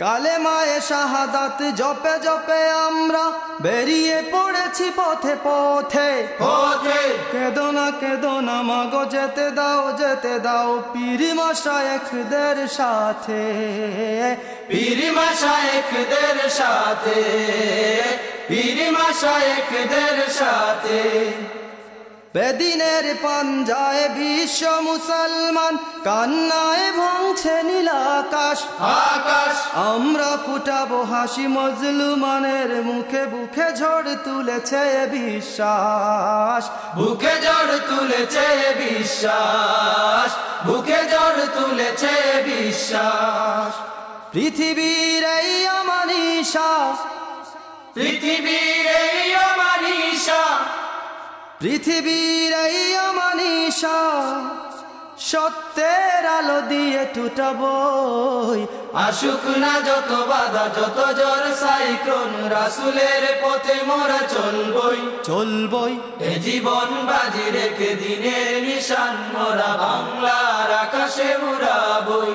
কালেমায়ে শাহাদাত জপে জপে আমরা বেরিয়ে পড়েছি পথে পথে পথে। কেদো না মাগো যেতে দাও পীর মাশায়েখদের সাথে, পীর মাশায়েখদের সাথে, পীর মাশায়েখদের সাথে। বেদিনের পাঞ্জায় বিশ্ব মুসলমান, কান্নায় ভাঙছে নীল আকাশ আকাশ। আমরা ফুটাবো হাসি মজলুমানের মুখে, বুকে ঝড় তুলেছে বিশ্বাস, বুকে ঝড় তুলেছে বিশ্বাস, বুকে ঝড় তুলেছে বিশ্বাস। পৃথিবীর এই অমানিশা, পৃথিবীর এই অমানিশা, পৃথিবীর এই অমানিশা সত্যের আলো দিয়ে টুটাবই। আসুক না যত বাধা যত ঝড় সাইক্লোন, রাসূলের পথে মোরা চলবই। এ জীবন বাজি রেখে দিনের নিশান মোরা বাংলার আকাশে উড়াবই।